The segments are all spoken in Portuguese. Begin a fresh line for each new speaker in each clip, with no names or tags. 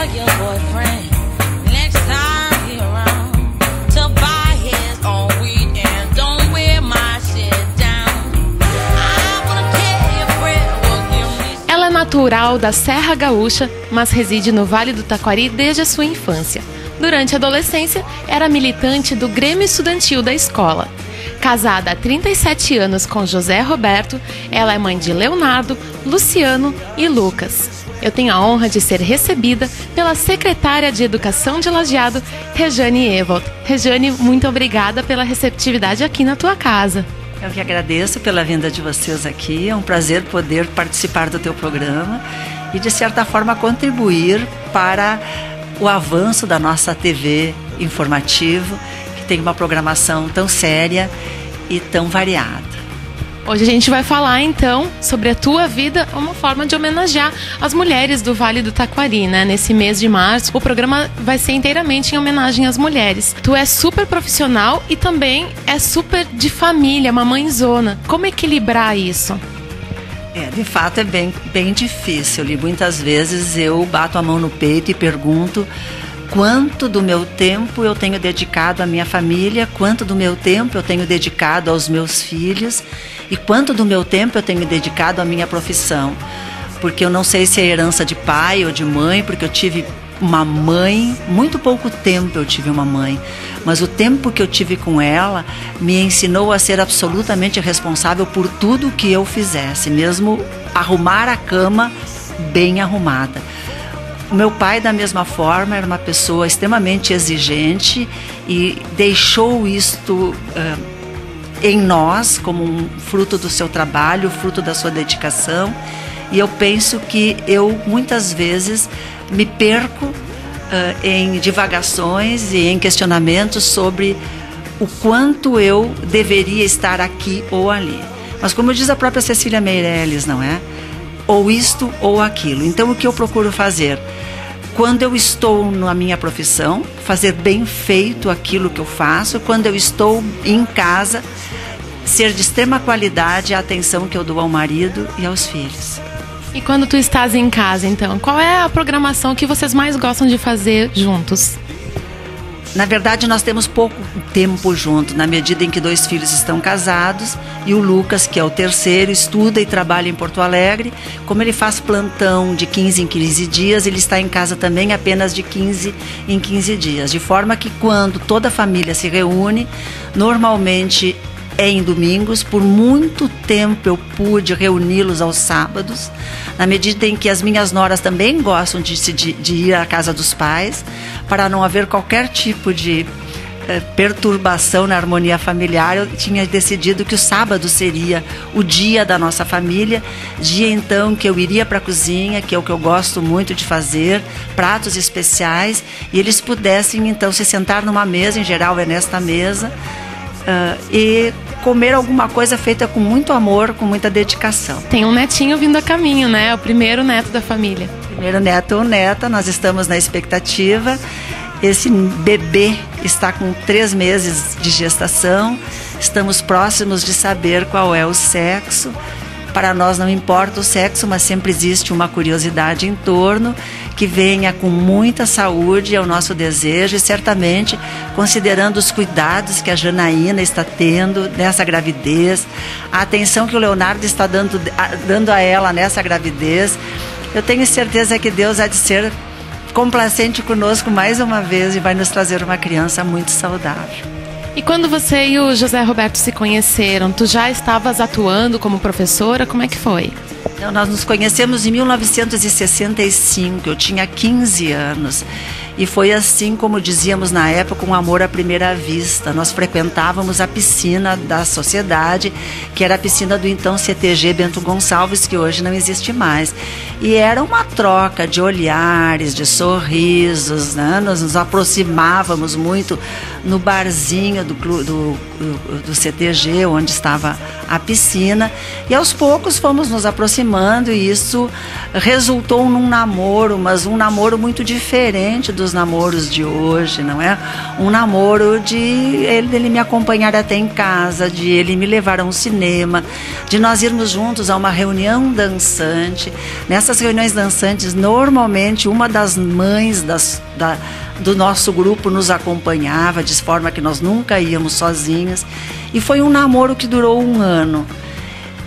tell your boyfriend next time he around to buy his own weed and don't wear my shit down. I wanna tell your friend will give me.
Ela é natural da Serra Gaúcha, mas reside no Vale do Taquari desde a sua infância. Durante a adolescência, era militante do Grêmio Estudantil da escola. Casada há 37 anos com José Roberto, ela é mãe de Leonardo, Luciano e Lucas. Eu tenho a honra de ser recebida pela secretária de Educação de Lajeado, Rejane Ewald. Rejane, muito obrigada pela receptividade aqui na tua casa.
Eu que agradeço pela vinda de vocês aqui. É um prazer poder participar do teu programa e, de certa forma, contribuir para o avanço da nossa TV informativo, que tem uma programação tão séria e tão variada.
Hoje a gente vai falar, então, sobre a tua vida, uma forma de homenagear as mulheres do Vale do Taquari, né? Nesse mês de março, o programa vai ser inteiramente em homenagem às mulheres. Tu é super profissional e também é super de família, uma mãezona. Como equilibrar isso?
De fato é bem difícil. E muitas vezes eu bato a mão no peito e pergunto quanto do meu tempo eu tenho dedicado à minha família, quanto do meu tempo eu tenho dedicado aos meus filhos e quanto do meu tempo eu tenho dedicado à minha profissão. Porque eu não sei se é herança de pai ou de mãe, porque eu tive uma mãe, muito pouco tempo eu tive uma mãe, mas o tempo que eu tive com ela me ensinou a ser absolutamente responsável por tudo que eu fizesse, mesmo arrumar a cama bem arrumada. O meu pai, da mesma forma, era uma pessoa extremamente exigente e deixou isto em nós como um fruto do seu trabalho, fruto da sua dedicação. E eu penso que eu, muitas vezes, me perco em divagações e em questionamentos sobre o quanto eu deveria estar aqui ou ali. Mas como diz a própria Cecília Meirelles, não é? Ou isto ou aquilo. Então o que eu procuro fazer? Quando eu estou na minha profissão, fazer bem feito aquilo que eu faço. Quando eu estou em casa, ser de extrema qualidade a atenção que eu dou ao marido e aos filhos.
E quando tu estás em casa, então, qual é a programação que vocês mais gostam de fazer juntos?
Na verdade, nós temos pouco tempo juntos, na medida em que 2 filhos estão casados e o Lucas, que é o terceiro, estuda e trabalha em Porto Alegre. Como ele faz plantão de 15 em 15 dias, ele está em casa também apenas de 15 em 15 dias. De forma que quando toda a família se reúne, normalmente é em domingos. Por muito tempo eu pude reuni-los aos sábados, na medida em que as minhas noras também gostam de ir à casa dos pais, para não haver qualquer tipo de perturbação na harmonia familiar. Eu tinha decidido que o sábado seria o dia da nossa família, dia então que eu iria para a cozinha, que é o que eu gosto muito de fazer, pratos especiais, e eles pudessem então se sentar numa mesa, em geral é nesta mesa, e comer alguma coisa feita com muito amor, com muita dedicação.
Tem um netinho vindo a caminho, né? O primeiro neto da família.
Primeiro neto ou neta, nós estamos na expectativa. Esse bebê está com 3 meses de gestação. Estamos próximos de saber qual é o sexo. Para nós não importa o sexo, mas sempre existe uma curiosidade em torno. Que venha com muita saúde, é o nosso desejo, e certamente, considerando os cuidados que a Janaína está tendo nessa gravidez, a atenção que o Leonardo está dando a ela nessa gravidez, eu tenho certeza que Deus há de ser complacente conosco mais uma vez e vai nos trazer uma criança muito saudável.
E quando você e o José Roberto se conheceram, tu já estavas atuando como professora? Como é que foi?
Então, nós nos conhecemos em 1965, eu tinha 15 anos. E foi assim, como dizíamos na época, um amor à primeira vista. Nós frequentávamos a piscina da sociedade, que era a piscina do então CTG Bento Gonçalves, que hoje não existe mais. E era uma troca de olhares, de sorrisos, né? Nós nos aproximávamos muito no barzinho do CTG, onde estava a piscina. E aos poucos fomos nos aproximando e isso resultou num namoro, mas um namoro muito diferente dos dos namoros de hoje, não é? Um namoro de ele me acompanhar até em casa, de ele me levar a um cinema, de nós irmos juntos a uma reunião dançante. Nessas reuniões dançantes, normalmente uma das mães do nosso grupo nos acompanhava, de forma que nós nunca íamos sozinhas. E foi um namoro que durou 1 ano.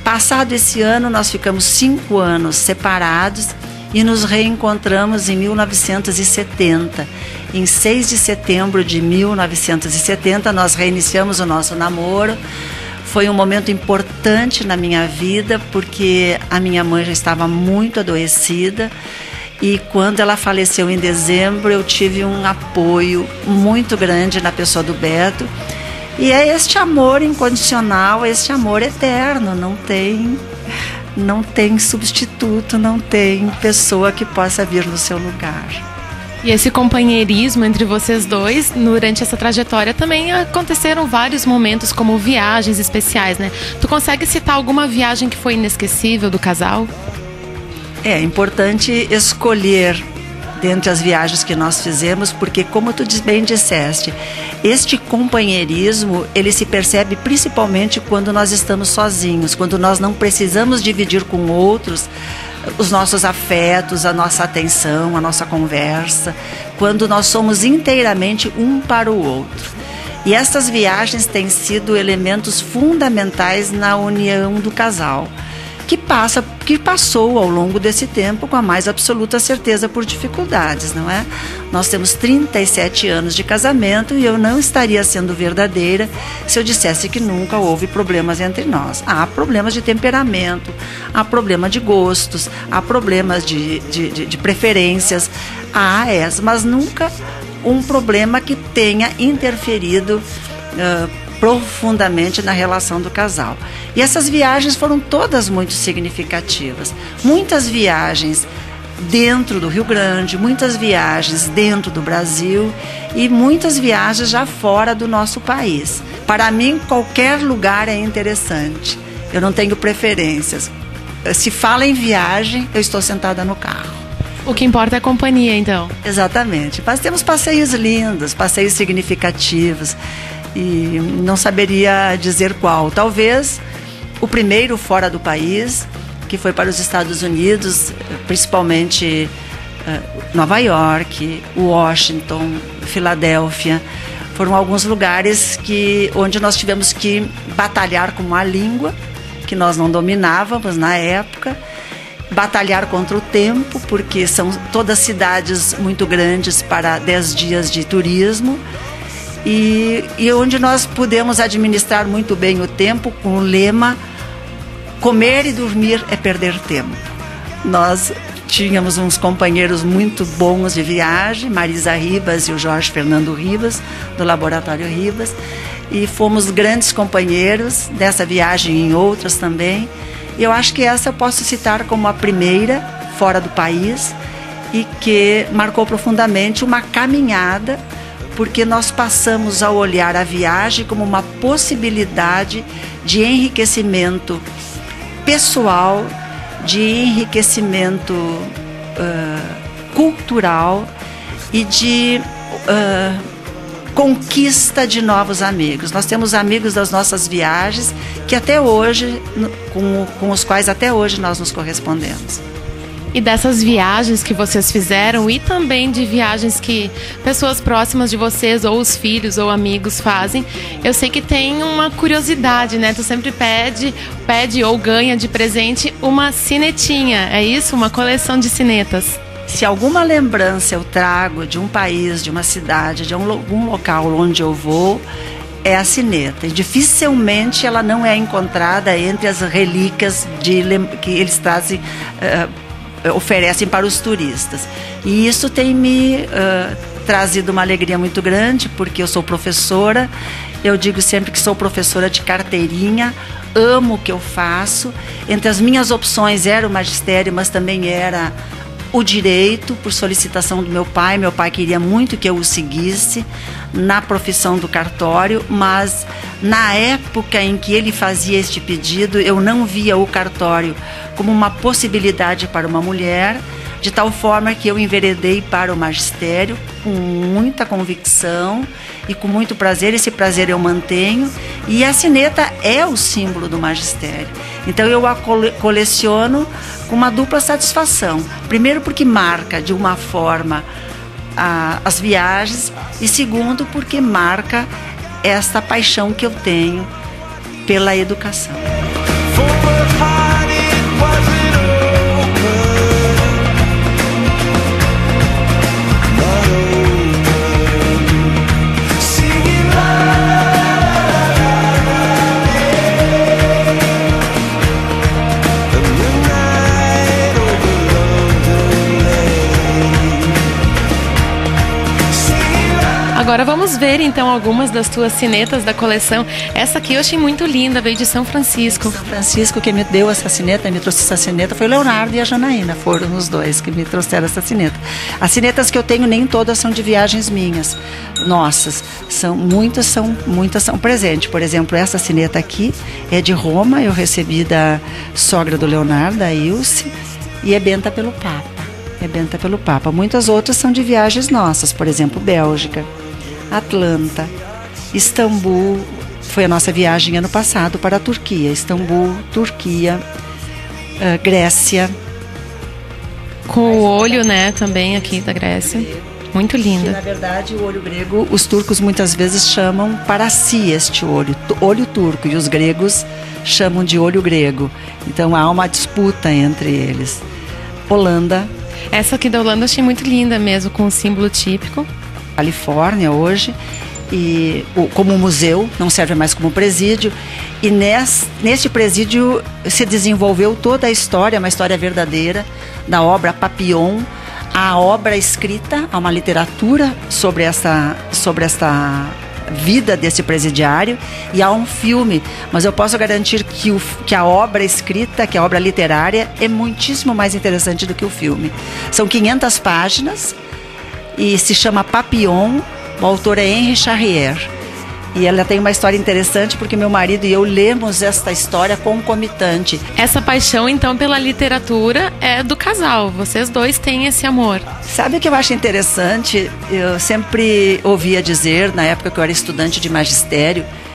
Passado esse ano, nós ficamos 5 anos separados e nos reencontramos em 1970. Em 6 de setembro de 1970, nós reiniciamos o nosso namoro. Foi um momento importante na minha vida, porque a minha mãe já estava muito adoecida. E quando ela faleceu em dezembro, eu tive um apoio muito grande na pessoa do Beto. E é este amor incondicional, este amor eterno, não tem substituto, não tem pessoa que possa vir no seu lugar.
E esse companheirismo entre vocês dois, durante essa trajetória, também aconteceram vários momentos, como viagens especiais, né? Tu consegue citar alguma viagem que foi inesquecível do casal?
É importante escolher dentre as viagens que nós fizemos, porque, como tu bem disseste, este companheirismo, ele se percebe principalmente quando nós estamos sozinhos, quando nós não precisamos dividir com outros os nossos afetos, a nossa atenção, a nossa conversa, quando nós somos inteiramente um para o outro. E essas viagens têm sido elementos fundamentais na união do casal, que passou ao longo desse tempo com a mais absoluta certeza por dificuldades, não é? Nós temos 37 anos de casamento e eu não estaria sendo verdadeira se eu dissesse que nunca houve problemas entre nós. Há problemas de temperamento, há problema de gostos, há problemas de preferências, mas nunca um problema que tenha interferido profundamente na relação do casal. E essas viagens foram todas muito significativas. Muitas viagens dentro do Rio Grande, muitas viagens dentro do Brasil e muitas viagens já fora do nosso país. Para mim, qualquer lugar é interessante. Eu não tenho preferências. Se fala em viagem, eu estou sentada no carro.
O que importa é a companhia, então.
Exatamente. Mas temos passeios lindos, passeios significativos. E não saberia dizer qual. Talvez o primeiro fora do país, que foi para os Estados Unidos, principalmente Nova York, Washington, Filadélfia. Foram alguns lugares onde nós tivemos que batalhar com uma língua que nós não dominávamos na época, batalhar contra o tempo, porque são todas cidades muito grandes para 10 dias de turismo. E onde nós pudemos administrar muito bem o tempo com o lema: comer e dormir é perder tempo. Nós tínhamos uns companheiros muito bons de viagem, Marisa Ribas e o Jorge Fernando Ribas, do Laboratório Ribas, e fomos grandes companheiros dessa viagem e em outras também. E eu acho que essa eu posso citar como a primeira fora do país e que marcou profundamente uma caminhada, porque nós passamos a olhar a viagem como uma possibilidade de enriquecimento pessoal, de enriquecimento cultural e de conquista de novos amigos. Nós temos amigos das nossas viagens que até hoje, com os quais até hoje nós nos correspondemos.
E dessas viagens que vocês fizeram e também de viagens que pessoas próximas de vocês ou os filhos ou amigos fazem, eu sei que tem uma curiosidade, né? Tu sempre pede ou ganha de presente uma cinetinha, é isso? Uma coleção de cinetas.
Se alguma lembrança eu trago de um país, de uma cidade, de algum local onde eu vou, é a cineta. E dificilmente ela não é encontrada entre as relíquias que eles trazem, oferecem para os turistas. E isso tem me trazido uma alegria muito grande, porque eu sou professora. Eu digo sempre que sou professora de carteirinha, amo o que eu faço. Entre as minhas opções era o magistério, mas também era o direito, por solicitação do meu pai. Meu pai queria muito que eu o seguisse na profissão do cartório, mas na época em que ele fazia este pedido, eu não via o cartório como uma possibilidade para uma mulher, de tal forma que eu enveredei para o magistério com muita convicção e com muito prazer. Esse prazer eu mantenho, e a sineta é o símbolo do magistério. Então eu a coleciono com uma dupla satisfação. Primeiro, porque marca de uma forma as viagens, e segundo, porque marca esta paixão que eu tenho pela educação.
Agora vamos ver então algumas das tuas sinetas da coleção. Essa aqui eu achei muito linda, veio de São Francisco.
São Francisco que me deu essa sineta, me trouxe essa sineta, foi o Leonardo e a Janaína, foram os dois que me trouxeram essa sineta. As sinetas que eu tenho, nem todas são de viagens minhas, nossas, muitas são presente. Por exemplo, essa sineta aqui é de Roma, eu recebi da sogra do Leonardo, a Ilse, e é benta pelo Papa. Muitas outras são de viagens nossas, por exemplo, Bélgica, Atlanta, Istambul, foi a nossa viagem ano passado para a Turquia. Istambul, Turquia, Grécia.
Com o olho, né, também aqui da Grécia. Muito linda.
Que, na verdade, o olho grego, os turcos muitas vezes chamam para si este olho turco, e os gregos chamam de olho grego. Então há uma disputa entre eles. Holanda.
Essa aqui da Holanda eu achei muito linda mesmo, com o símbolo típico.
Califórnia hoje, e como museu, não serve mais como presídio, e neste presídio se desenvolveu toda a história, uma história verdadeira da obra Papillon, a obra escrita, há uma literatura sobre esta vida desse presidiário, e há um filme, mas eu posso garantir que a obra escrita, que a obra literária é muitíssimo mais interessante do que o filme. São 500 páginas e se chama Papillon, o autor é Henri Charrier. E ela tem uma história interessante porque meu marido e eu lemos esta história concomitante.
Essa paixão, então, pela literatura é do casal. Vocês dois têm esse amor.
Sabe o que eu acho interessante? Eu sempre ouvia dizer, na época que eu era estudante de magistério,